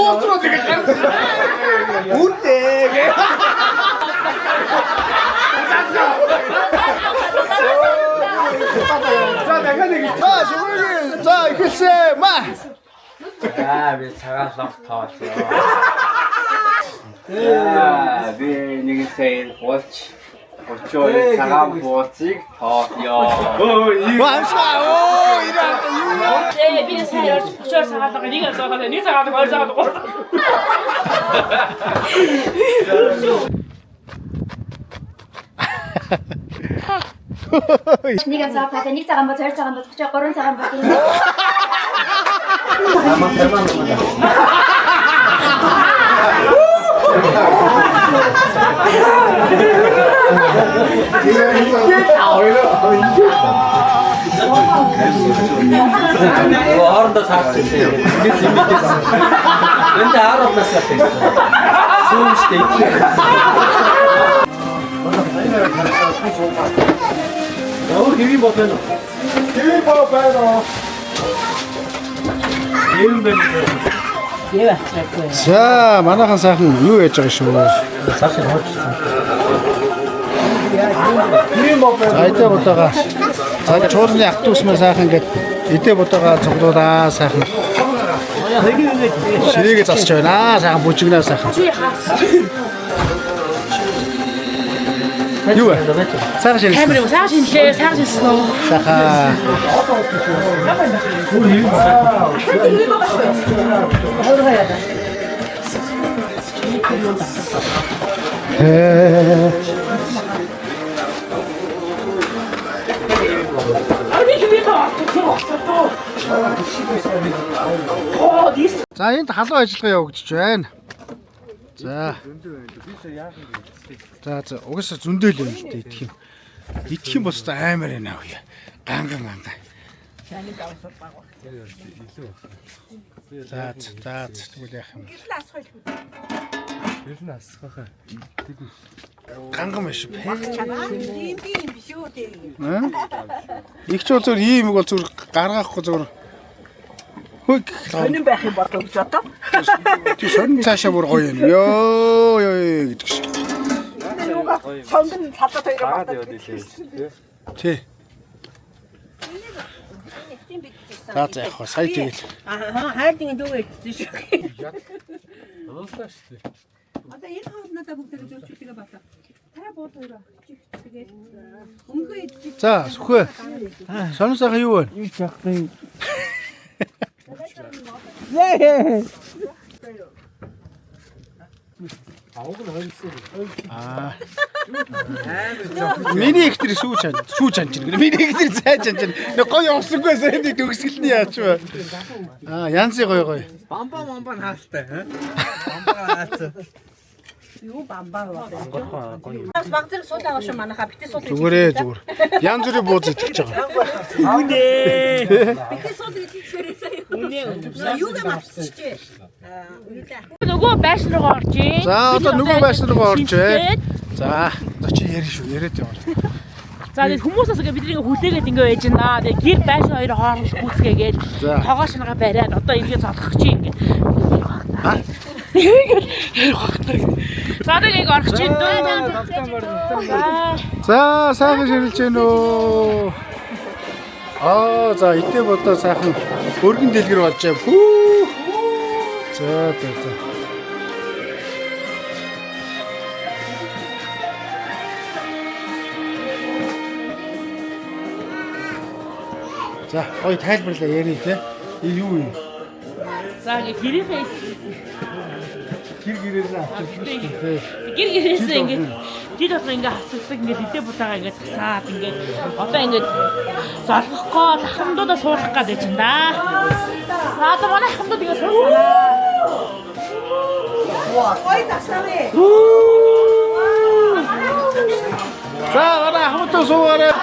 Ууцруу тэгээд үнтэй. За дахиад нэг. За ихэлсэ маа. Би цагаан лог тоолсон. Би нэг сая гоч. Очоо цагаан бууцыг тоолё. Вамшаа ирээ юу? Би сая очоо цагаан лог нэг цагаан нэг цагаан хоёр цагаан гоо. Нэг цагаан нэг цагаан бод хоёр цагаан бод очоо гурван цагаан бод. Ордо таарсан. Ингээс имидээс. Энд аарах настай. Сүүмштэй. Яа, хэвийн бод байна. Хэвийн бод байна. Хэвийн байна. За манайхан сайхан юу яаж байгаа шүү. Сайхан хоочсон. Хэвийн бод байна. Айдаа бодагаа. За чуулганы ах トゥ усмаа сайхан ингээд эдээ бодагаа цуглуулаа сайхан. Ширээгээ засч байна. Сайхан бүжигнаа сайхан. Юу вэ? Сайхан ширээ. Камерыг сайхан шинжлээ, сайхан шинжсэн үү? Сайхан. За энд халуун ажиллагаа явагдаж байна. За. За угаасаа зөндөл юм л дээ идэх юм. Идэх юм бол амар ээ наа. Ганган. За тэгвэл яах юм. Ирнэ асхахаа. Ганган биш бэ? Тийм биш үү дээ. Их ч зөв ийм бол зөв гаргахгүй зөв. Хөөг. Сонин байх юм болов гэж одоо. Тий сонин цаашаа бүр гоё юм. Йоо гэдэг шиг. Сонгон хатад хоёр байна. Тий. За яг сая тэгэл. Хайрдын дүүгээ идсэн шүү. Одоо энэ хоолноо бүгд зөвчөлтөг бата. Та бодоороо. Тэгээд өмнөхөө идчих. За сүхэ. Сонин сайхан юу вэ? Юу чахтай. Яа. Миний их тэр шүүж анж гэнэ. Миний их тэр зайж анж гэнэ. Нэг гоё явсангүй сэнд төгсгөлний яач вэ? Янзи гоё. Бамбаа хаалтай, бамбаа хаалтай. Юу бамбаа байна. Бас баг зэрэг суул аваа шүү манайха битээ суул. Зүгээр. Янз бүрийн бууз идэж байгаа. Үнэ. Битээ суул идчихээрээ сая. Үнэ. Юу гэмээр авчихжээ. Нөгөө байшин руу орж ийн. За одоо нөгөө байшин руу орж байна. За чи ярина шүү. Яриад яваа. За тэгээд хүмүүсээс ингээ бидний хүлээгээд ингээ байж байна. Тэгээд гэр байшин хоёр хооронд гүйцгээгээд тогоо шинага бариад одоо ингээ цолгох чи ингээ. За тэгээд ингээ орох чи дөө. За сайхан ширэлж гэнэ үү. За идэ бодоо сайхан өргөн дэлгэр болж байгаа. Хүү. За. За, ой тайлбарлаа ярий те. Юу юм? За ингээ гэрээсээ гэрээрээ авчихсан. гэрээсээ ингээ тэр одоо ингээ хавцдаг ингээ идэ бутаага ингээ засаад ингээ одоо ингээ золгохгүй хамдуудаа суурах гэдэг чинь да. Одоо манай хамдууд ингээ суурах. Ой тасавэ. За, манай хамтдаа суугаарай.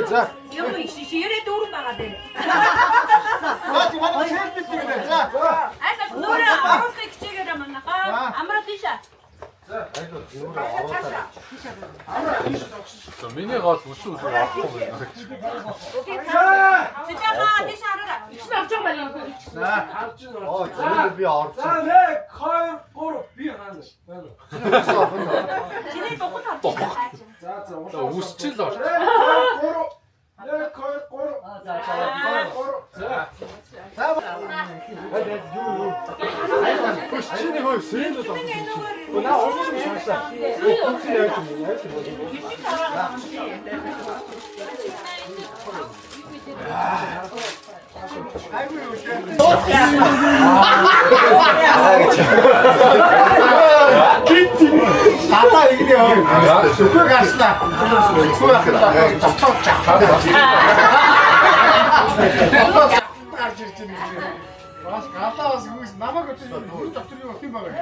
자. 여보 시열에 도루 나가 돼. 노래 아무렇게 기체게라만 나가. 아무렇게 티샤. 민혜가 우수 아프고 진짜가 티샤 알아라. 지네 똑같아. 우스칠다. 다다 이기네요. 그 갑시다. 갔다 와서 거기서 남아가 또 딱 들이고 휘 먹어요.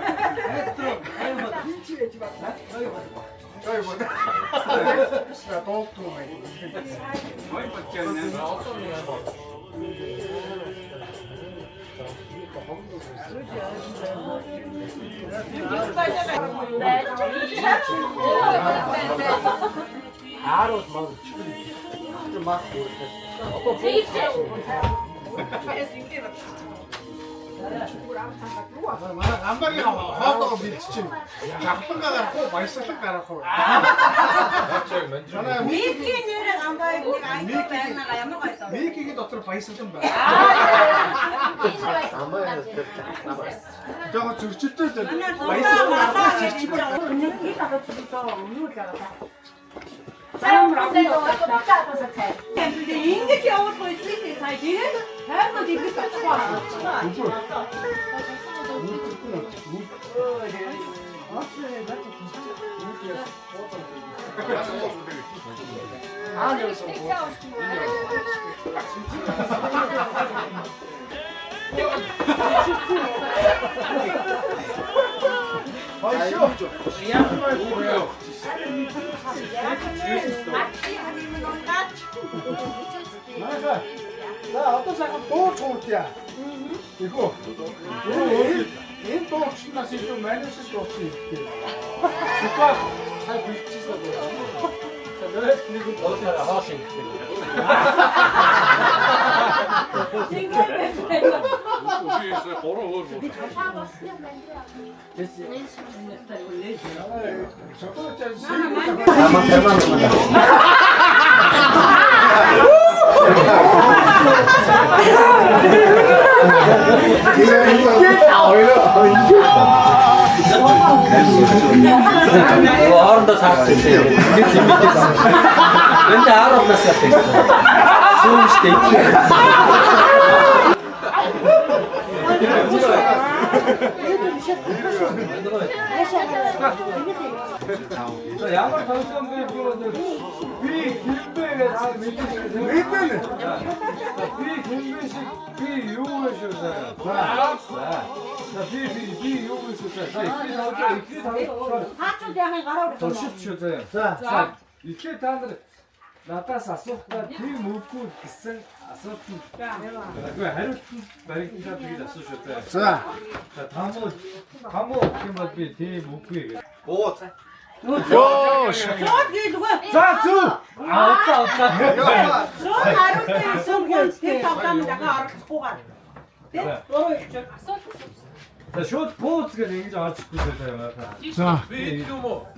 남방이가 화합다고 밀치지. 나쁜 거가 꼭 맛있었던 거라고. 저는 미끼는 안 봐요. 내가 아이들 나가야 먹어 있어. 미끼기 도트로 맛있었던 거. 저거 줄줄 때 맛있었던 거. 그냥 이따가 주니까 없는 줄 알았다. 근데 인기 어떻게 이렇게 살지? 해도 되게 좋아. 나 어떤 사람 또 좋을 때야. 이거 또 신나서 좀 많이 쓸 수 없이 이렇게. 국가 잘 비치서 Orada tartışıyor. Ben de Arap nasıl yapayım? Soğuk işte. 양말 당첨된 분들 비 김배에 다 왜 비 김배식 비 요구해주세요. 비 요구해주세요. 자, 이렇게 하초 대학에 가라고 더 쉽죠. 자, 이렇게 다들 나타서 속다 비 먹고 비싼 아서프. 그 하루 말이 기다리기 다 쓰셨어요. 자, 자, 다모 김밥비 비 먹고 얘기. 저기 누구야? 자, 주. 없다. 저 하루 때 성공 스텝 없다면 내가 알아서 뽑아. За шууд бууз гэж ингэж аажихгүй байлаа. За.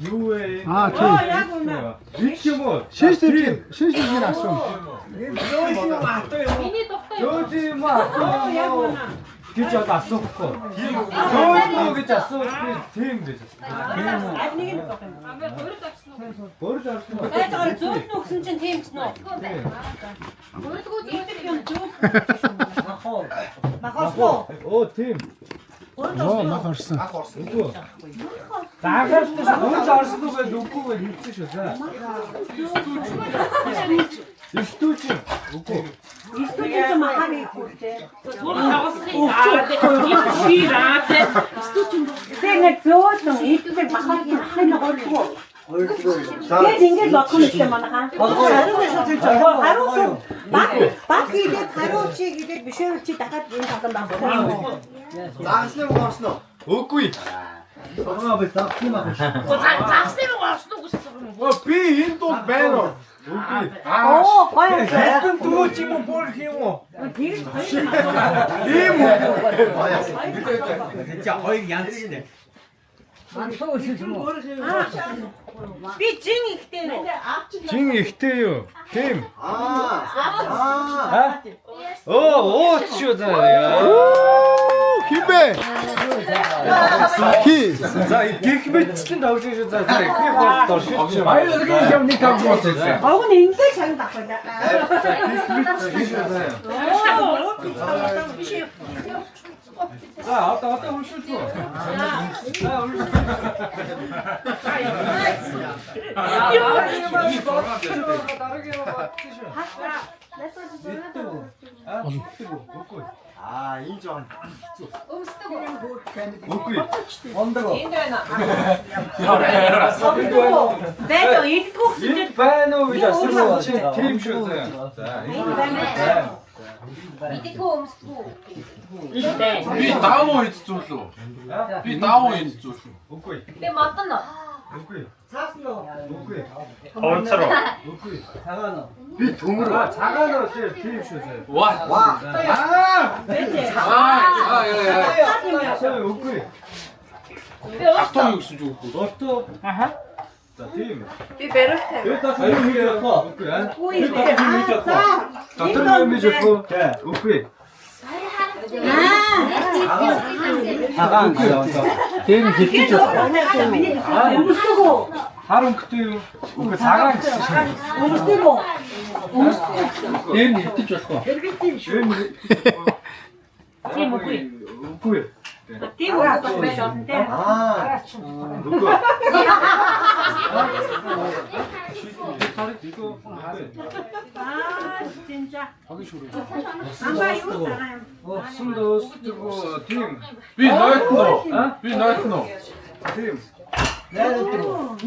Юу вэ? Аа тийм. Их юм уу? Шинжлэхийн асуум. Миний тухтай. Жөөж юм аа. Гэж асуухгүй. Жөөж гэж асуухгүй тийм гэж. Бүр давсан. зөөлн өгсөн чинь тийм ч нөө. Өөртөө зүйтэй юм. Оо тийм. Оо мах орсон. Үгүй. Заагаад нууж орсон уу гэж үгүй гэж хэлсэн шүү за. Истүүч. Үгүй. Истүүч махаг ихтэй. Тэгээд зөөлн ихтэй махаг ихтэй нөргөө. Тэгээд ингэж бодох юм шиг манайхаа. Харуун. Баг хийгээд харуун чи гэдэг бишээр чи дахиад энэ хатан байна. Загсны уурсан уу? Үгүй. Загсны орсон уу гэж асуусан юм. Би энэ дуу байна уу? Үгүй. Оо гоё. Хэдэн дуу ч юм уу бүр юм уу? Тэр Ийм үү? За хоёр янз штэ. би жин ихтэй нөө. Чин ихтэй юу? Тийм. Аа. Оо, ууц шүү за. Хибэ. Хи. За, гих мэдчлэн тавж шүү за. Би бол дор шилж. Баярлалаа юм нэг тавж болчихсон.Ог нь ингээд шагнад авах байлаа. За, одоо уншиж юу? За, уншиж. Аа, энэ жоон. Өмсдөг. Үгүй. Ондоо. Бэдо идэх Энэ байна уу гэж асуусан чи тийм шүү за. За, энэ байна. Идэхөө өмсдөг. Би даавуу ид зүйлүү. Би даавуу ид зүйл. Үгүй. Тэ модно. Үгүй. Үгүй. Хонцроо. Үгүй. Би төмөр. Цагаанаар тийм шүү за. Ва. Яа. Үгүй. Автоо юу гэсэн ч үгүй. Лото. Аха. За тийм. би бариултай. Би тасаа юм хийх вэ? Үгүй аа. Үгүй. Дотор юм хийж өгөө. Үгүй. Хагаан гоо. Тийм хэлчих байна. Өмсдөг үү? Харин гэдэг юу? Үгүй цагаан гэсэн шиг. Өмсдөг үү? Тийм хэлчих болох. Тийм үгүй. Үгүй. Тийм үү? байж болно те. Аа. Үгүй. 진짜. амбаа юу цараа юм. Осон дөстөг тийм. Би нойтно. Би нойтно. Тийм. тийм үү?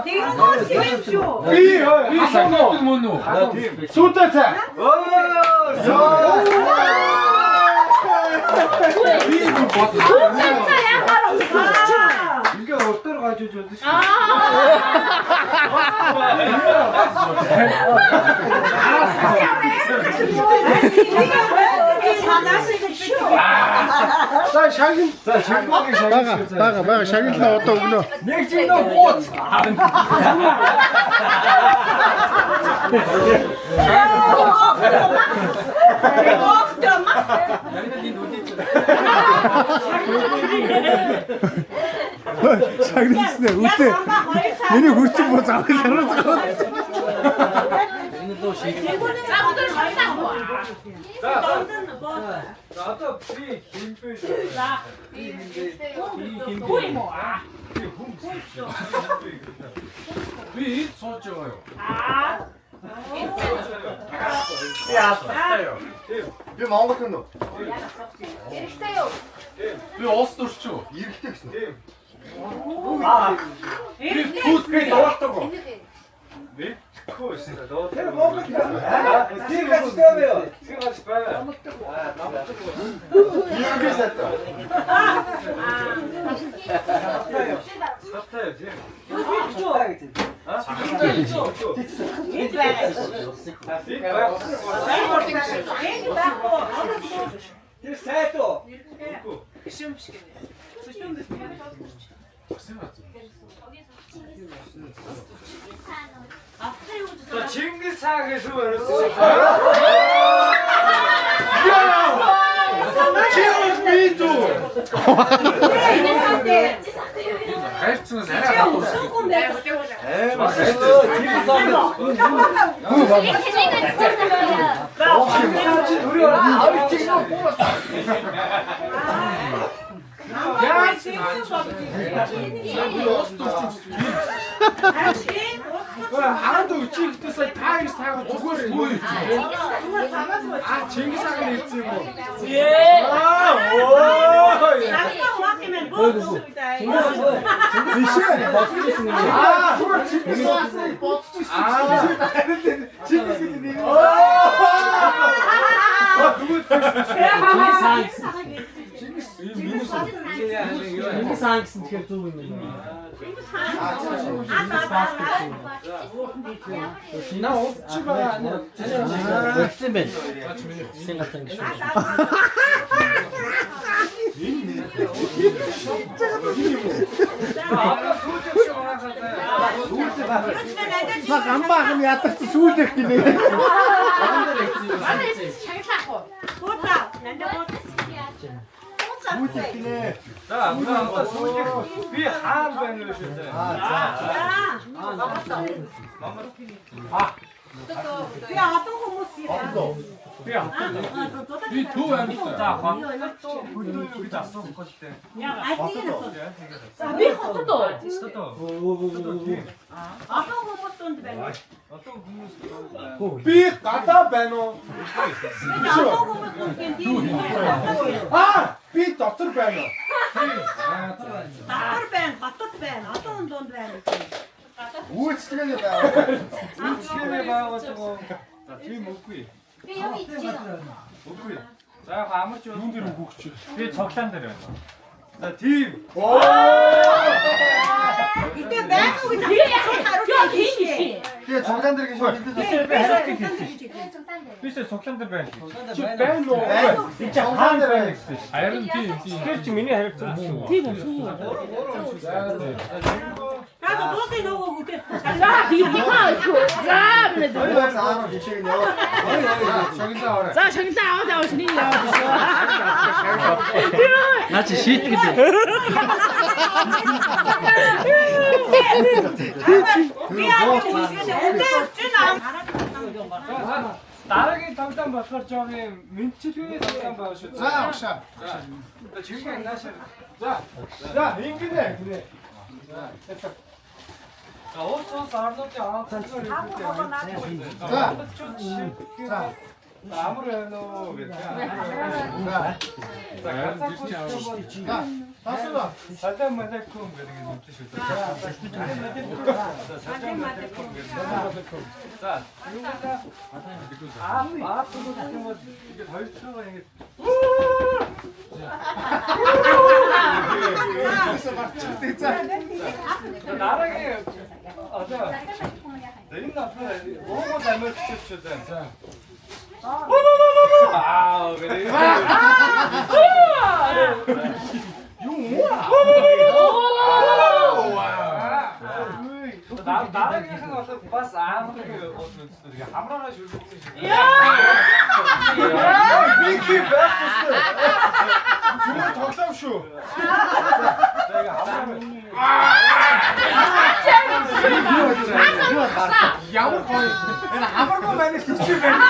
тийм шүү. Би сагнаад мөн үү? тийм. Сүүтэй цаа. Би бодлоо. Ингээ өдөр гажиж байдаг шүү. За шагин. За шагнаагийн шагнаа. Бага шагинлаа одоо өгнө. Нэг чинь нөө гооц. Шагинлснэ үтээ. Миний хүрцэн боо заавал хараас гараад. За өдөр шалтгаан уу? За одоо би хинбэ. За. Үгүй юм уу? Би ид сууж байгаа юу? Би аалтаа юу? Би Монгол хүн үү? Эрэхтэй юу? Би уус төрчөө. Ирэхтэй гэсэн. Тийм. Би футбол доолдог. Би коос доо. Тэр Монгол. Тийм гацтай байв. Тийм гацтай байв. Ирэхтэй сата. Саттай тийм. Тэр сайдуу. 자, 징기스하게 수고하셨습니다. 갈치는 내가 갖고 있어. 아무도 징기스 다 이렇게 하고 저거를 뭐 있지? 아, 징기스하게 있지 뭐. 예. 아, 그걸 징기스 왔어요. 나 없지가 않냐. 아까 소주 시원하셨어요. 막 안 막으면 야딱지 수우적기네. 수우적기네. 자, 우리 아까 소주 위 한번 넣으셨어요. 이두 안 자, 또 우리 자 섞을 때. 어떤 국물 삐 갖다 빼노. 아, 삐 doctor 빼노. 우치게 봐. 치킨에 봐가지고 자, 뒤 먹구이. 여기 있지. 먹구이. 자, 아무 쪽 눈대로 먹지. 뒤 적당대로. 자, 뒤. 뒤에 정단들 계시면 비슷해 적당대로 해야지. 빼노. 진짜 정단들 해. 아이런 티. 스트레치 미니 헬프 자, 이거 이거. 자, 그래. 자, 저기 다 나오시니. 나치 시트기 나락이 담당 바꿔 저기 민치중에 담당 바꾸셨죠. 자, 옥샤. 자, 지금 다시. 자, 인기네. 그래. 자, 어서 사람들이 안 찾을 때. 자, 자, 아무래도 자, 자, 다스가. 살짝 매달콤 그러게 좀 드실 때. 살짝 매달콤 자, 이거보다 앞으로 같은 거 이게 덜 들어가 이게. 나랑이 자, 내린 앞에 오고 닮을 주셨죠. 자. 아, 그래. 나랑이 생각해서 봤어. 아, 그게 어떻게 아무나 줄 수 있어. 미키 베스트. 정말 덕상쇼. 내가 아무나 야구 거의. 내가 아무나 많이 시키면.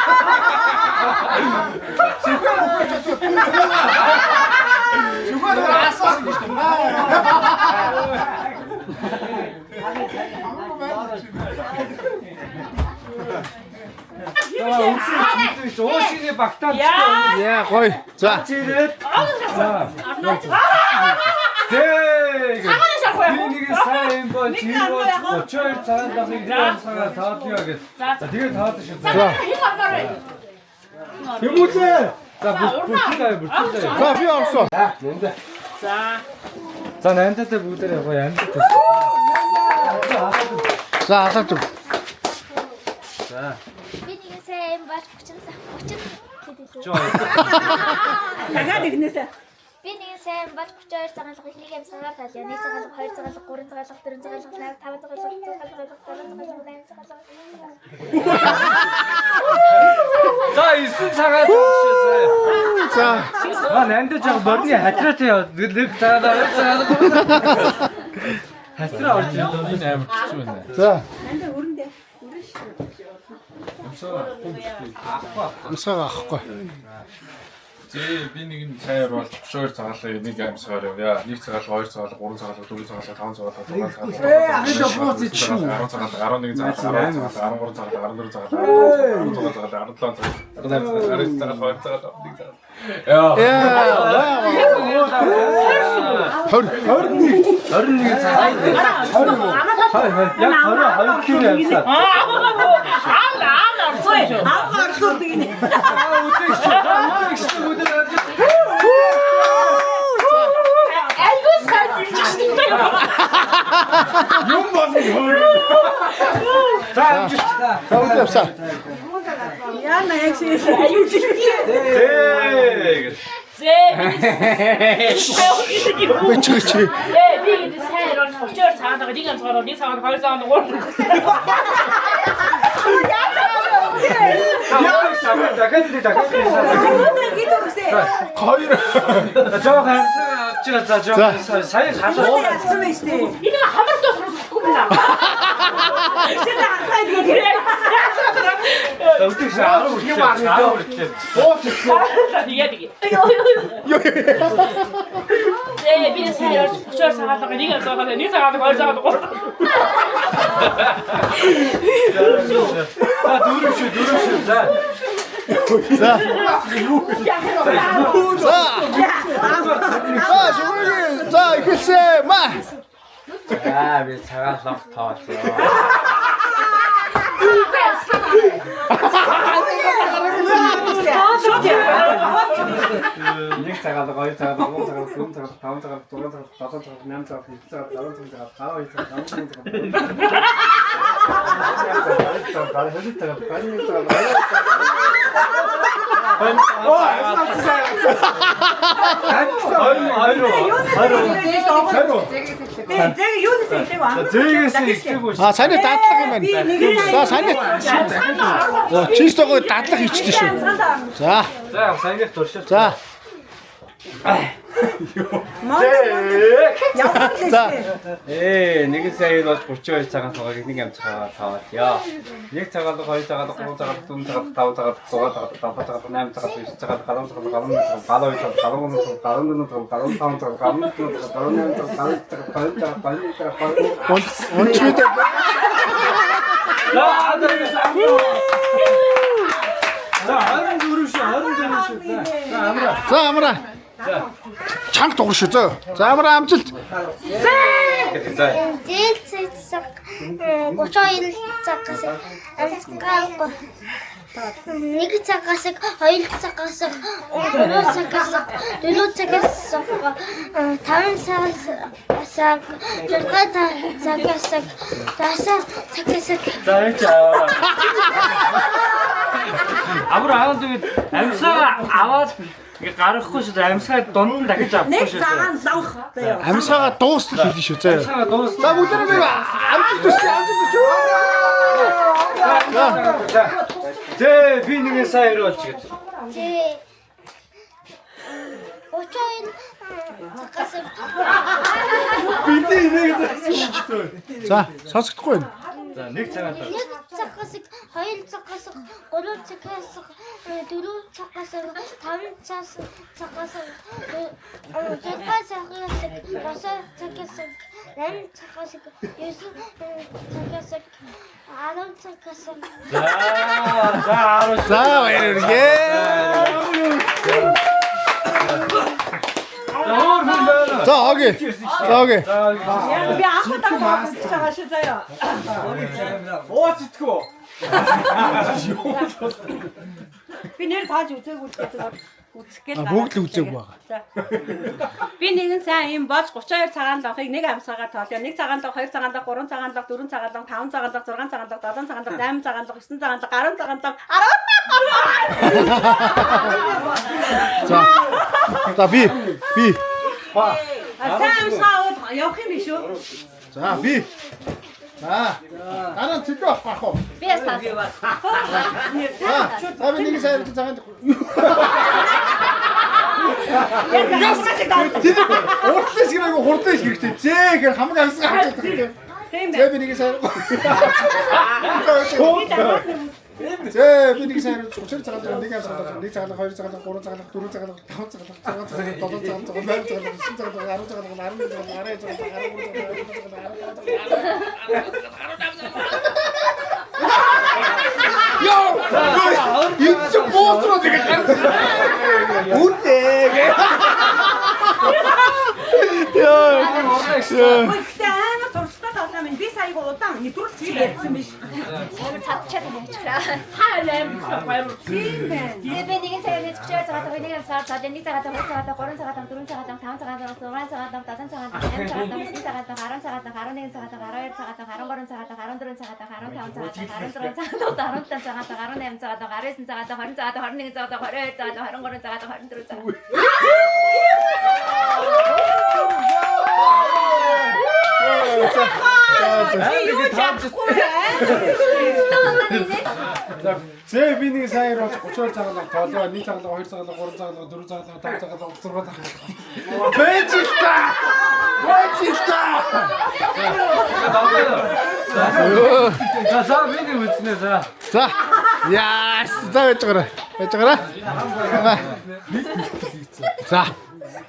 저거는 아싸. 조신이 박단 야, 거의. 자, 찌릿. 자, 이게 사인번 지원 어쩔 잘한다고 이런 사가 다 뛰어야겠다. 자, 네가 다 드셨다. 자, 이모제. 자, 물 뜯어요, 물 뜯어요. 자, 필요 없어. 자, 나한테 때 묻으래, 뭐 나한테 때. 자, 아삭 좀. 자, 미니게 쌤. сайн бааж 30 гэдэг. Дахиад игнэсэ. Би нэг сайн бааж 32 цагаалга ихнийг амсгаар талья. 1 цагаалга 2 цагаалга 3 цагаалга 4 цагаалга 5 цагаалга 6 цагаалга 7 цагаалга 8 цагаалга. За 9 цагаалга шүү. За. Нандаж яг борны хатраатай яа. Нэг цагаалга. Хатраа орж энэ амар хэцүү байна. За. Анда өрөндөө. Амсгаа авахгүй. Зээ би нэг нь цайр бол 32 цагаалга нэг амсгаар явъя. 1 цагаалга 2 цагаалга 3 цагаалга 4 цагаалга 5 цагаалга 6 цагаалга 10 цагаалга 11 цагаалга 12 цагаалга 13 цагаалга 14 цагаалга 15 цагаалга 16 17 цагаалга 18 цагаалга 19 цагаалга 20 цагаалга яа. Хөр. 21 цагаалга. Яг 22 кг явсан. Юм бол хөр. За үдээвсаа. Яна ягши. Аюу чи. Бэчгэж. Би энэ сайн рол 32 цагаалга нэг амсгаар 1 цагаалга 2 цагаалга 3 дахиад. Хоёр. Жоо хамсаа авчираа за жоо сая хасаа. Ацсан байж тээ. энэ хамар тосрохгүй байна. Өдөрч 10 үргэлжлээ. Тэгээд би сайн рол 32 цагаалга нэг амсгаар 1 цагаалга 2 цагаалга 3 Дөрөвшөө. За. За. За, ихэлсэ маа. За би цагаалга тоолё. Нэг цагаалга 2 цагаалга 3 цагаалга 4 цагаалга 5 цагаалга 6 цагаалга 7 цагаалга 8 цагаалга 9 цагаалга 10 А саний дадлага юм байна. За саний. Чиш тогоо дадлага хийчихдээ шүү. За. За саяных туршил. За. За. Нэг сая бол 32 цагаан цагааг нэг амцгаа таваалё. Нэг цагаалга 2 цагаалга 3 цагаалга 4 цагаалга 5 цагаалга 6 цагаалга 8 цагаалга 9 цагаалга 10 цагаалга 11 цагаалга Унчмэд. За 24 шүү. За амра. Чанга дугар шүү зөө. За амра амжилт. Зээл цэцэг 32 цагаас амсгаа 1 цагаас 2 цагаас 3 цагаас 4 цагаас 5 цагаас 6 цагаас 10 цагаас За энэ Амар аваад тэгээд амсгаа аваад ингээ гарахгүй шүү. Амсгаа дунд нь дахиж авахгүй шүү. Нэг цагаан лонх бай. Амсгаа дуустал хэлнэ шүү зөө. Амсгаа дуус. За бүгдээ амжилт төсөө. Зэ би нэг сая ирүүлж гээд. Зээ 32 цагаас За сонсохдохгүй байна. За нэг цагаан. 1 цагаас 2 цагаас 3 цагаас 4 цагаас 5 цагаас 6 цагаас 8 цагаас 9 цагаас 10 цагаас За баярлалаа. За окей. За окей. Би ахад аваад байгаа шүү заяа. Оо зитгэв. Би нэр тааж үзээгүй гэдэг үзэх гээл. Бүгд л үзээгүй байгаа. Би нэгэн сайн юм болж 32 цагаан лонхыг нэг амсгаагаар тоолё. 1 цагаан лонх, 2 цагаан лонх, 3 цагаан лонх, 4 цагаан лонх, 5 цагаан лонх, 6 цагаан лонх, 7 цагаан лонх, 8 цагаан лонх, 9 цагаан лонх, 10 цагаан лонх, За би. сайн саад явах юм биш үү? За би. За. Дараа цэвэр авах уу? Би ястаа. За би нэг сайн цагаан. Уртлаас гэрээ хурдан их хэрэгтэй. Зээхээр хамаг авсан хаач гэдэг. Зээ би нэг сайн. Зээ би нэг сайн 30 цагаан нэг авсан. Нэг цагаан 2 цагаан 3 цагаан 4 цагаан 5 цагаан 6 цагаан 7 цагаан 8 цагаан 9 цагаан 10 цагаан 11 Yo! It's a monster! Гэхдээ амар туршлагатай болоо минь би сая удаан нэвтрүүлж ярьсан биш. Амар цадчаад байна ачаараа. Хаалаа гоё. Тийм байна. Би нэгэн цагаар нэг чөөр цагаатаа нэг цагаар цаад нэг цагаатаа 2 цагаатаа 3 цагаатаа 4 цагаатаа 5 цагаатаа 6 цагаатаа 7 цагаатаа 8 цагаатаа 9 цагаатаа 10 цагаатаа 11 цагаатаа 12 цагаатаа 13 цагаатаа 14 цагаатаа 15 цагаатаа 16 цагаатаа 17 цагаатаа 18 цагаатаа 19 цагаатаа 20 цагаатаа 21 цагаатаа 22 цагаатаа 23 цагаатаа 24 цагаатаа. Зээ би нэг сайн руу 32 цагаан тоолоо, 1 цагаан 2 цагаан 3 цагаан 4 цагаан 5 цагаан 6 цагаан. Бэжиста! За миний үзнэ за. За. Яас, за байж гараа. За.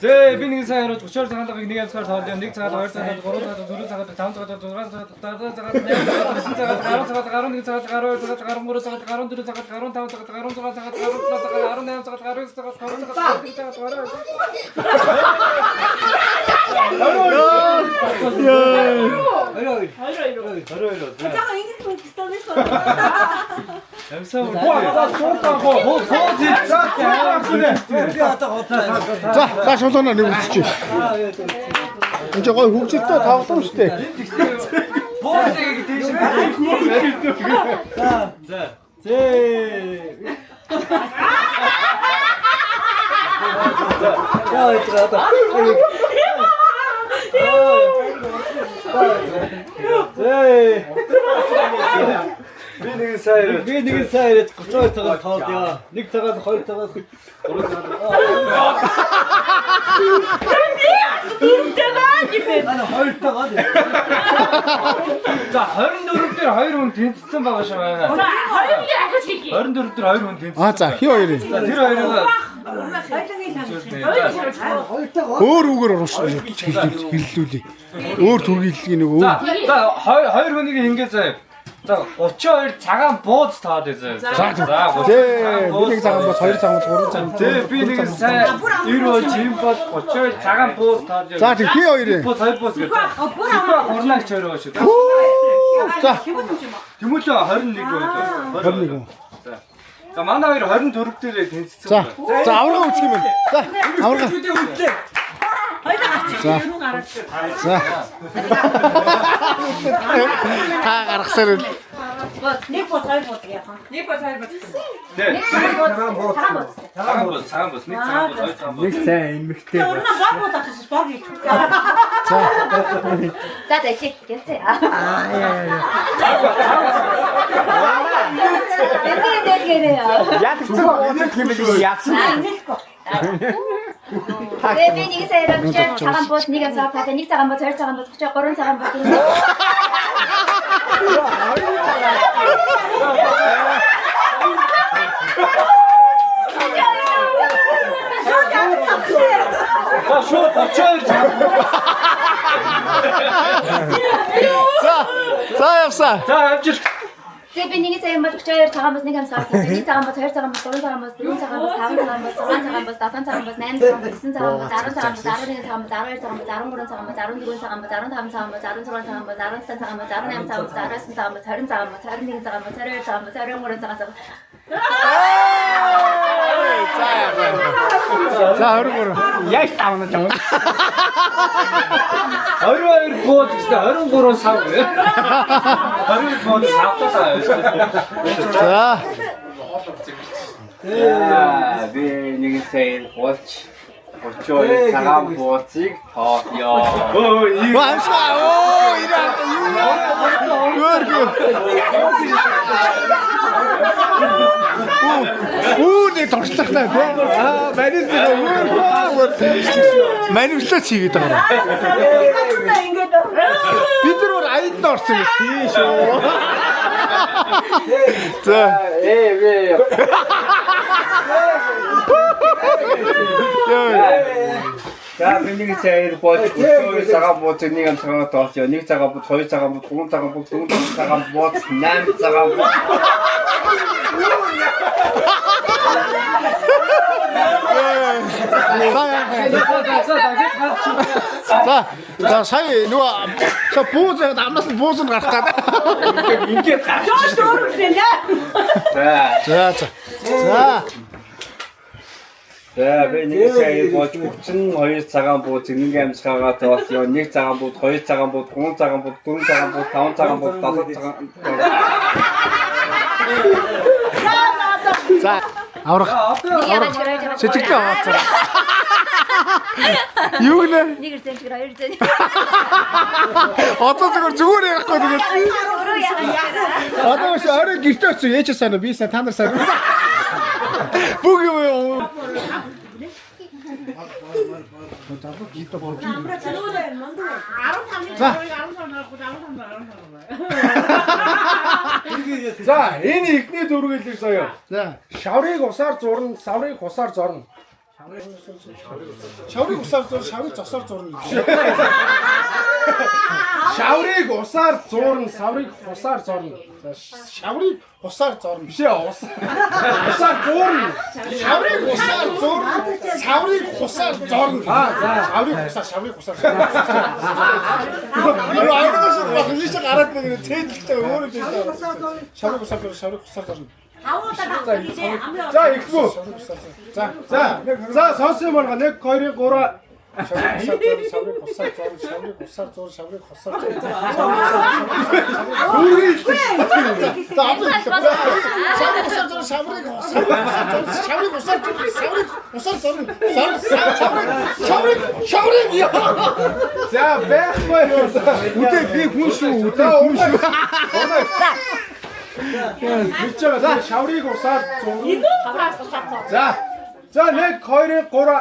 Зээ би нэг сайн хараад 32 цагааныг нэг амсгаар тоолё. 1 цагаан 2 цагаан 3 цагаан 4 цагаан 5 цагаан 6 цагаан 7 цагаан 8 цагаан 10 цагаан 11 цагаан 12 цагаан 13 цагаан 14 цагаан 15 цагаан 16 цагаан 17 цагаан 18 цагаан 19 цагаан 20 цагаан 21 цагаан Жаа ингэж бүгдээс Амсаа гоо сууртаа хоо сууж За шулуунаа нэг үсчих. Энд гой хөвгөлтөө тавлаа шүү дээ. боосыг тийш за Би нэг сайн 32 цагаан тоолё. 1 цагаан 2 цагаан 3 цагаан. Ана 2 цагаан. За 24 дээр 2 хүн тэнцсэн байгаа шүү байна. 24 дээр 2 хүн тэнцсэн. За хий хоёрын. За тэр хоёроо Өөр үгээр оруулсан хэллүүлээ. Өөр төргийн хэллэгийг нэг өөр. За 2 хүнийг ингэж заяа. За 32 цагаан бууз таад заяа. Зээ би нэг цагаан бууз 2 цагаан 3 цагаан. Зээ би нэг сайн 90 жим бод 32 цагаан бууз таад. За тэр хий хоёрын. Бууз 2 бууз гэж. Супа хорнаач өрөө шүү. За Тэмүүлээ 21 байлаа. 21. За манай хоёр 24 дээр тэнцсэн. За аварга үчих юм байна. За аварга. За. Та гаргасаар л. нэг бот хоёр бот яахан. Нэг бот хоёр бот. Цагаан бууз, нэг цагаан бууз, хоёр цагаан бууз. Нэг сайн эмхтэй. Өрнө бот ахиж бот гэж. За дэчиг гэлцээ. Яг цэцэг уучих юм биш яасан. Би нэг сайраа цагаан бууз нэг амсаар таа нэг цагаан бууз 2 цагаан бууз 3 цагаан бууз. За шууд 32 цагаан. За явсаа. За авчир. Зэ би нэг цагаан бууз 32 цагаан бууз нэг амсаар таа нэг цагаан бууз 2 цагаан бууз 3 цагаан бууз 4 цагаан бууз 5 цагаан бууз 6 цагаан бууз 7 цагаан бууз 8 цагаан бууз 9 цагаан бууз 10 цагаан бууз 11 цагаан бууз 12 цагаан бууз 13 цагаан бууз 14 цагаан бууз 15 цагаан бууз 16 цагаан бууз 17 цагаан бууз 18 цагаан бууз 19 цагаан бууз 20 цагаан бууз 20 цагаан бууз 21 цагаан бууз 22 цагаан бууз 23 цагаан бууз. За 23. Яг тавна жаа. 22 бууз гэсэн 23 сав. 22 бууз савтаа. За. Би нэг сая болж очоо цагаан бууцыг тоолё. Вамсаа оо ирээ юу нэг торчлахтай тий. Манивчлаач хийгээд байгаа. Бид нар аянд орсон юм тий шүү. За За миний цаир болж өчөө цагаан бууц нэг ам цагаан тоолё. Нэг цагаан бууц, хоёр цагаан бууц, гурван цагаан бууц, дөрвөн цагаан бууц, 8 цагаан бууц. За сая нөгөө буузаад амнаас нь буус нь гарах гэдэг. Ингээд гарч. За би нэг цаир болж 32 цагаан бууц, нэг ам цагаан тоолё. Нэг цагаан бууц, хоёр цагаан бууц, гурван цагаан бууц, дөрвөн цагаан бууц, 5 цагаан бууц, 7 цагаан. За аврах. Сэжигтэй аваад. Юу нэ? Нэг ирсэн чигээр хоёр ирсэн. Одоо зүгээр ярихгүй тэгээд. Одоо орой гэртээ очив ээч сайн уу? Би сайн та нар сайн. Бүгд юу? За энэ ихний дөрвөлийг соёо. За Шаврыг усаар зурна, саврыг хусаар зорно. шаврыг усаар зур, шаврыг зогсоор зурна. Шаврыг усаар зурна, саврыг хусаар зорно. Шаврыг усаар зорно. Биш ээ усаар зурна. Шаврыг усаар зурна, саврыг хусаар зорно. Шаврыг усаар. Юу аягаас нь багш гараад нэг цэдэлж байгаа өөрөө биш. Шаврыг усаар зорно. За ихгүй. За сонсон юм байна. 1 2 3 шаврыг хусаар зорно. Шаврыг яа. За байхгүй юу. Үгүй би хүн шүү. За шаврыг усаар зурна. За 1 2 3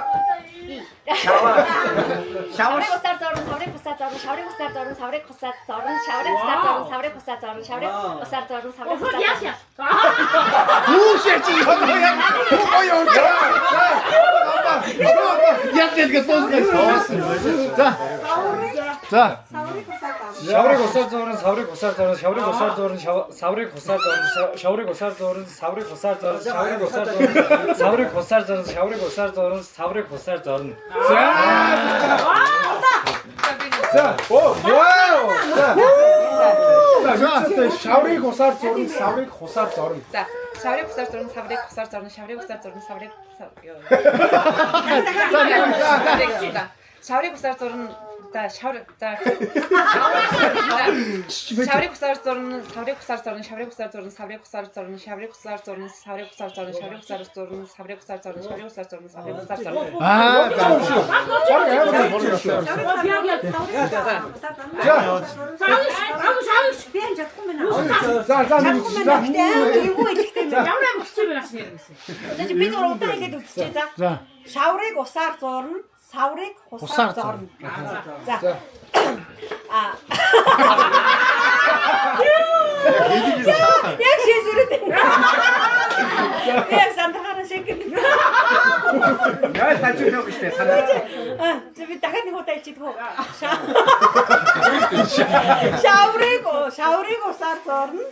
Шаврыг усаар зорно, саврыг хусаар зорно, шаврыг усаар зорно, саврыг хусаар зорно, шаврыг усаар зорно, саврыг хусаар зорно, шаврыг усаар зорно, саврыг хусаар зорно. Юу шээч юм бэ? Ой. Яг тэгээд дуусна. За. Шаврыг усаар зорно, саврыг хусаар зорно, шаврыг усаар зорно, саврыг хусаар зорно, шаврыг усаар зорно, саврыг хусаар зорно, шаврыг усаар зорно, саврыг хусаар зорно, шаврыг усаар зорно, саврыг хусаар зорно. За. Вау. За шаврыг усаар зурна, саврыг хусаар зорно. За шаврыг хусаар зорно, саврыг хусаар зорно, шаврыг хусаар зорно, саврыг шаврыг хусаар зорно. За шаврыг хусаар зорно, саврыг хусаар зорно, шаврыг хусаар зорно, саврыг хусаар зорно, шаврыг хусаар зорно, саврыг хусаар зорно, шаврыг хусаар зорно, саврыг хусаар зорно, шаврыг хусаар зорно, саврыг хусаар зорно. Шаврыг усаар зурна, саврыг хусаар зорно. За. Яг шийдвэрээ. Яг сандахаараа шийдэх. Яа тачиж явах штэ санаа. Би дахиад нэг удаа ичдэг хөө. Шаврыг усаар зорно.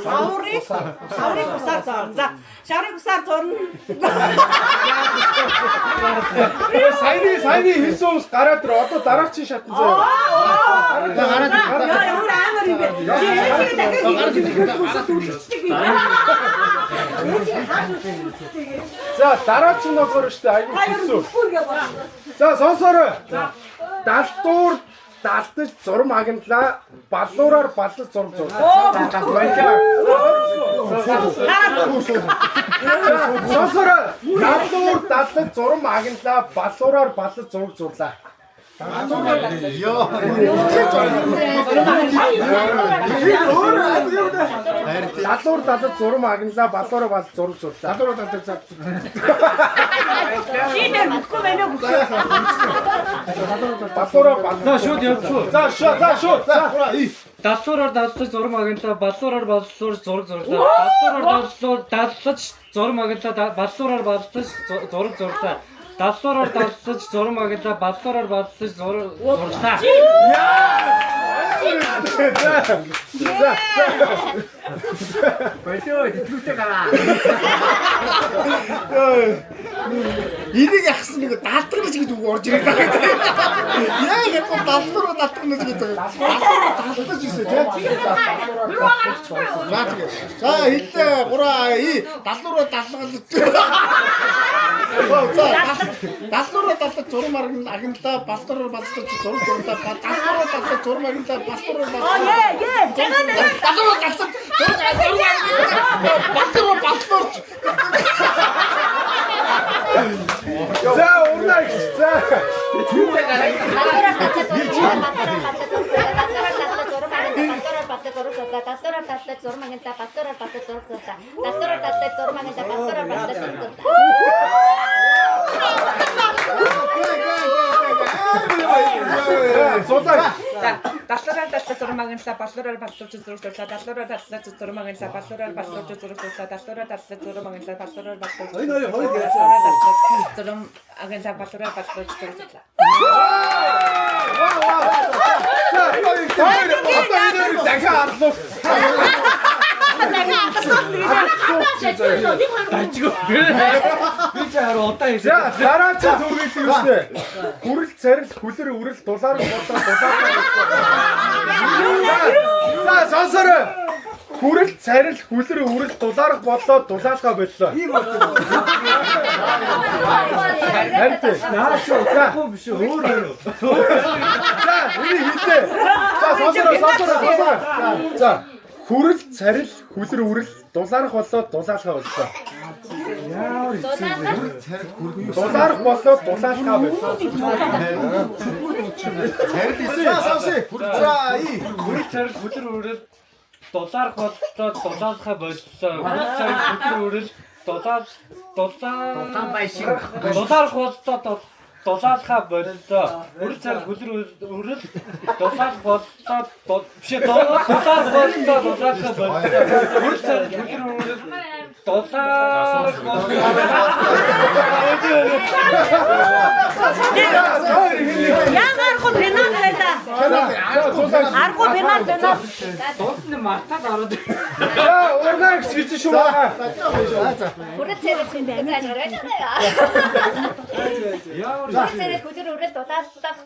Шаврыг усаар зорно. За, шаврыг усаар зорно. Саяны хэлсэн ус гараад ир одоо дараагийн шатн заяа. Ямар амар юм бэ? За дараагийн ногоор штэ аягүй хэцүү. За сонсоорой. Далдуур далтаж зурм агналаа. Балуураар баллаж зурм зурлаа. Сонсороо. Балуур далтаж зурм агналаа. Балуураар баллаж зурм зурлаа. Йоо. Балуур далтаж зурм агналаа. Балуураар баллаж зурм зурлаа. Балуураар далтаж зав. Шинээр мэдгүй байна уу? Балуураар баллаж. За шууд яв шууд. За шууд. За. Даллуураар даллаж зурм агналаа, баллуураар баллуур зураг зурлаа. Даллуураар даллаж зурм агналаа, баллуураар баллаж зураг зурлаа. Даллуураар даллаж зурм агналаа, баллуураар баллаж зураг зурлаа. Энийг яхсан нэг даалдгар гэж үг орж ирээд байгаа. Яа яг даалдгар даалдгар гэж даалдаж ирсэн тийм. За хэлээ 3 даалдгар даалгалж. Даалдгар даалдаж зурм агналаа, балдгаар балдаж зурм зурлаа. Даалдгар даалдаж зурм агналаа, балдгаар балдаж. Даалдгар даалдаж балдгаар балдаж. За урнаа. За. Даллуураар даллаж зурм агналаа, баллуураар баллуур зураг зурлаа. Даллуураар даллаж зурм агналаа, баллуураар баллуур зураг зурлаа. Даллуураар даллаж зурм агналаа, баллуураар баллуур зураг зурлаа. Дараа чи зүрхийг юуснэ? Хүрэл царил хүлэр үрэл дулаар болоо дулаар. За сонсороо. Хүрэл царил хүлэр үрэл дулаар болоо дулаалгаа боллоо. Ийм болоо. Наач удахгүй биш өөр өөр. За энийг хэлээ. За сонсороо. За хүрэл царил хүлэр үрэл дулаарх болоо дулаалгаа боллоо. Дулаарх болоо дулаалгаа боллоо. Царил исэн. За Хүрэл царил хүлэр үрэл дулаарх боллоо дулаалгаа боллоо. Хүрэл царил хүлэр үрэл дулаарх боллоо дулаалгаа боллоо. Хүрэл царил хүлэр үрэл дулаарх боллоо бишээ дулаарх боллоо дулаалгаа боллоо. Хүрэл царил хүлэр үрэл дулаарх Яагаад пенал байда? Аргу пенал. Дуулны мартаад ороод. За урнаа гэж шүү байгаа. Хүрэл царил хүлэр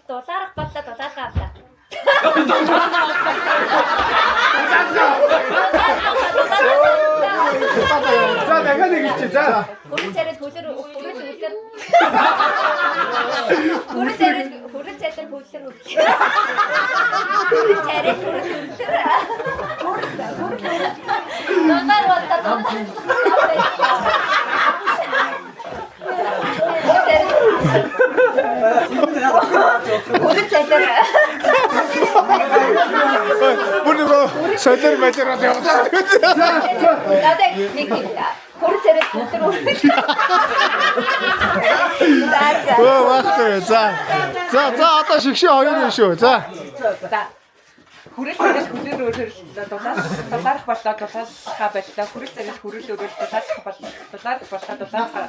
дулаарах боллоо дулаалгаа авлаа. За дахиад нэг хэлчих. За. Хүрэл царил хүлэр Солир мажираад явуулсан. Надад нэг хүрэл царил хүлэр Оо вахтэй. За одоо шигшээ хоёр юм шүү. За. Хүрэл царил хүлэр үрэл дулаарх боллоо дулаалгаа боллоо. Хүрэл царил хүрэл үрэл дулаарх боллоо дулаалгаа.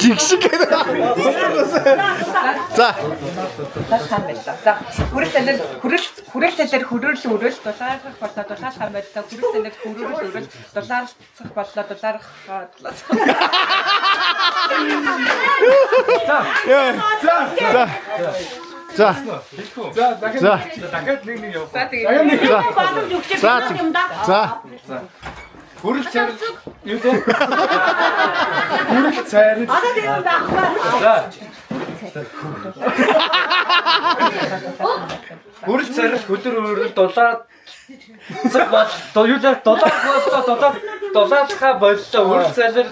Жигшиг. За. За хүрэл царил хүрэл үрэл дулаарх боллоо дулаалгаа боллоо. Хүрэл царил хүрэл үрэл дулаарх боллоо дулаарх. За. Дахиад нэг явах. Боломж өгч юм да. За. Хүрэл царил Юу дээ? Хүрэл цайрал. Одоо тийм даахгүй. Хүрэл царил хөдөр өрөл дулаад цаг бод юу лээ дулаалха боллоо хүрэл царил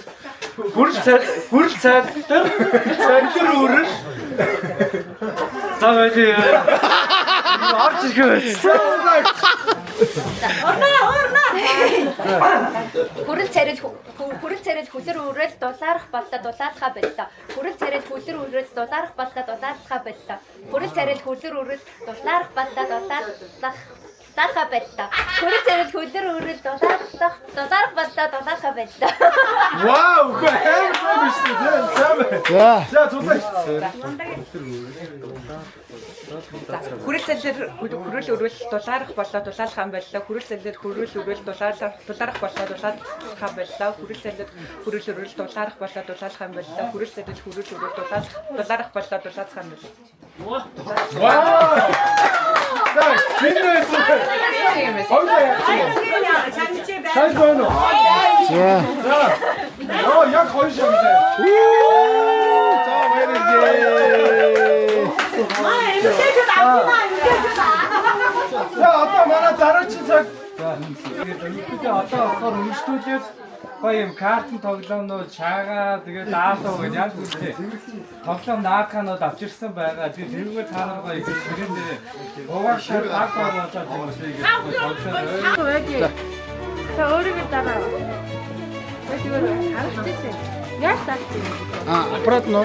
царил өрөл завэли орж ирэх байсан. Хүрэл царил хүлэр үрэл дулаарах боллоо дулаалхаа боллоо. Хүрэл царил хүлэр үрэл дулаарах боллоо дулаалхаа боллоо. Хүрэл царил хүлэр үрэл дулаарах боллоо дулаалхаа боллоо. Хүрэл царил хүлэр үрэл дулаарах боллоо дулаалхаа боллоо. Вау, гайхалтай биш үү? За цуглаа. Хүрэл цалил хүрэл өрөөл дулаарах боллоо дулаалхаа боллоо. Хүрэл цалил хүрэл өрөөл дулаарах боллоо дулаалхаа боллоо. Хүрэл цалил хүрэл өрөөл дулаарах боллоо дулаалхаа боллоо. Хүрэл цалил хүрэл өрөөл дулаарах боллоо дулаалхаа боллоо. Вау! За, финэс. Сайн байна уу? За. Оо, яг хоёр шагнаа. За баярлалаа. За, одоо манай дараагийн цаг. Тэгээд одоо болохоор өргөжлүүлээд гоё юм картын тоглоомнууд шаагаа тэгээд даатуу гэж янз бүртэй тоглоом нааканууд авчирсан байгаа. Тэгээд тэрүүгээр та нар гоё гэрэн дээр угааш баг болоод юм шиг тоглоом. Та өөрийгөө дараа. Өөрийгөө харагдчихсэн. Яаж таахгүй? Обратно.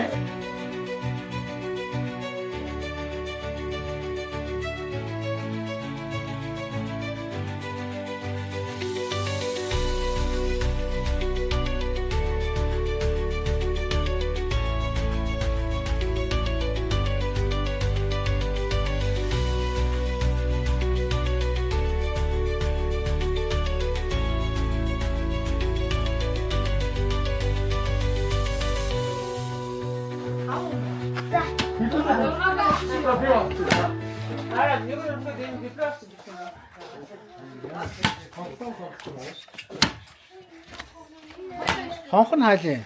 Хонхон хаалаа.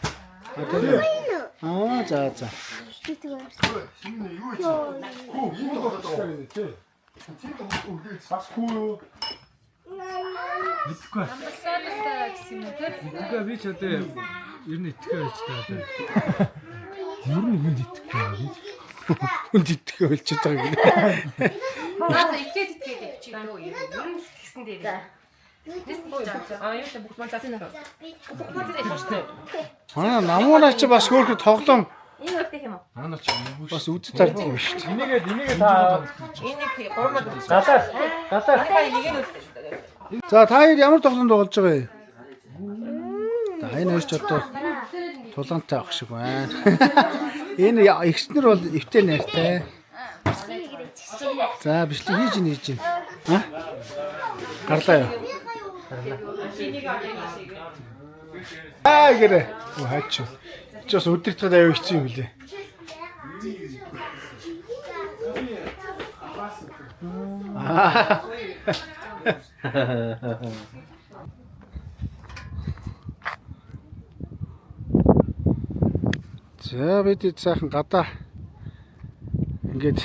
За. Итгэхгүй би ч одоо ер нь итгэхгүй байж таа. Ер нь хүнд итгэхгүй. Хүнд итгэхгүй болчиход байгаа юм. Наад итгэж чи дөө ер нь тэгсэн дээр. Намуунаа чи бас хөөхөд тоглоом Энэ үлдэх юм уу? Манай ч бас үд тард юм шүү дээ. Энийг та Энийг гурмад галаа. За та хоёр ямар тоглоом тоглож байгаа юм? За энэ хоёр ч одоо тулгаантай авах шиг байна. Энэ эгчнэр бол эвтэй найртай. За бичлэг хийж ийн. Гарлаа юу? Гэрэ. Хаач. Чос өдөртөд аяа ихсэн юм лээ. За бид сайхан гадаа ингээд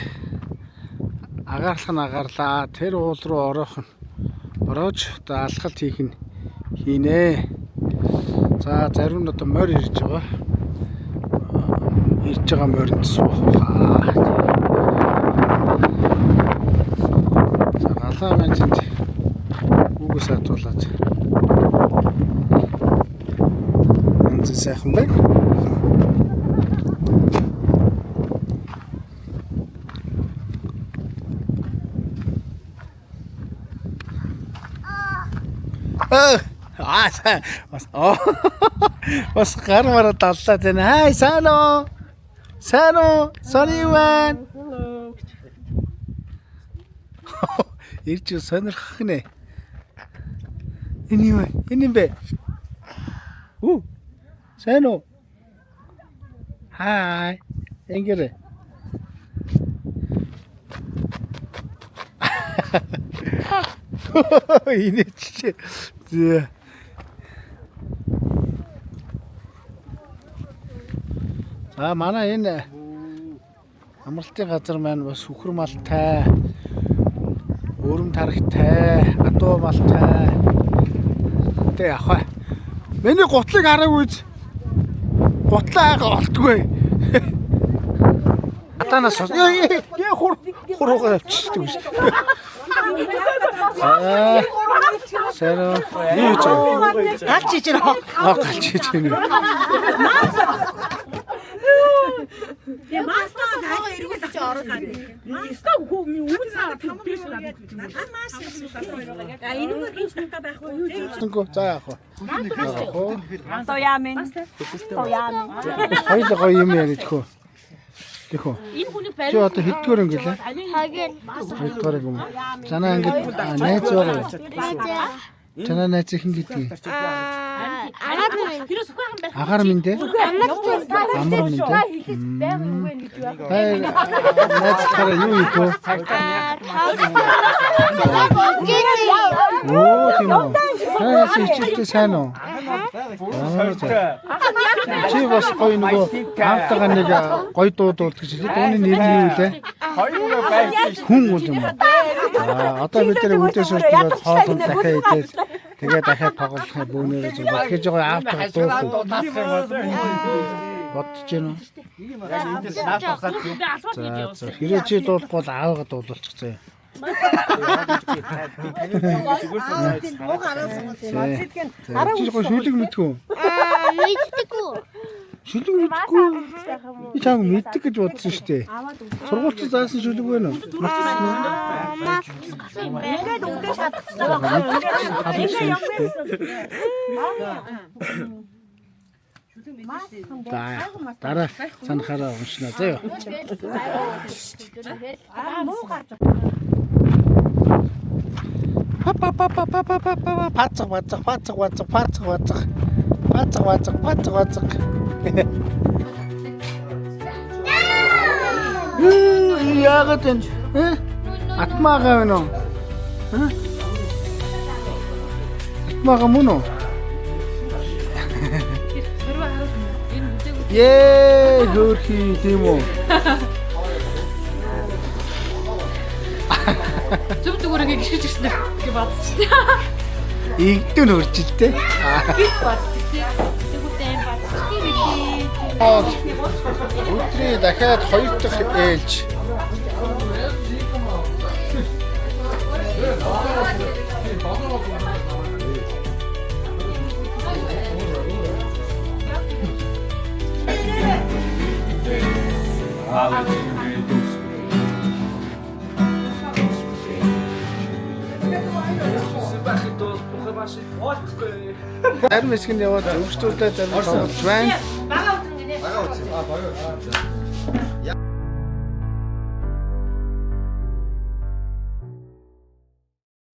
агарлаа. Тэр уул руу орож одоо алхалт хийх нь хийнэ. За зарим нь одоо морь ирж байгаа. Ирж байгаа моринд суух. За галаа маань зэнд үгээс атуулаад. Энд сайхан байна. Бас гармаар даллаа тань. Хай сано. Сониван. Ирж сонирхох нэ. Энэ юм бэ? Сано. Хай. Энгэрэ. Инээч. Зэ. За манай энэ амралтын газар маань бас үхэр малтай, өрөм тархитай, адуу малтай. Тэ яхаа. Миний гутлыг хараагүй. Гутлаа олдгүй. Атанаас хуруугаар авчихдаг биш. Сэрэ. Юу ч галч ичээр галч ичээр. Маста дагаа эргүүлж ороод гадна. Маста үүсээ тамбиш гадна. Энэгээр хинч тага байхгүй юу? Тэнгүү за яах вэ? Тояамын. Хоёул гоё юм яриадхөө. Тэхүү. Энэ хүний Чи одоо хэдгээр ингэлээ? Хагийн. Хэдгээр юм. Жанаа ингээд найз байгаа. Жанаа найз хин гэдгийг. Агаар минь дээ. Амар минь дээ. Найз хараа юу ийгөө? Оо тийм үү. Найз ичтэй сайн уу? Чи бас гоё нөгөө хаалтага нэг гоё дуудуулдаг гэж хэлээ. Дууны нэр нь юу вэ? Хүн үл юм. Одоо бид нэр үдээс үрдгээд хоолнд дахиад идээд тэгээ дахиад тоглох бөөнөрөө зүг. Тэгэхээр жоо аавтаа дууддаг. Бодож гэнэ үү? За хэрэг чи дуулахгүй бол аавгаа дуулуулчих заяа. Чи гоо шүлэг мэдгүй. Мэддэггүй. Шүлэг мэдгүй. Би чам мэддэг гэж бодсон шүү дээ. Сургуульч заасан шүлэг байна уу? Мартсан уу? Ингээд өнгөж чадах. Дараа санахаараа уншнаа заяа. Пацаг. Яагаад энэ? Атмаага вэ нөө? Атмаага мөн үү? Хөрхи тийм үү? Зүг зүгээр ингэ гიშгэж ирсэн гэж бодчих. Игдэн хөржилтэй. Гис бодчих тий. Тэгвэл бодчих. Өдрий дахиад 2 дахь ээлж. Зарим хэсэг нь яваад өвчтүүлээ зарим тоглож байна. Бага үзэн гинэ. Бага үзэн. Бага.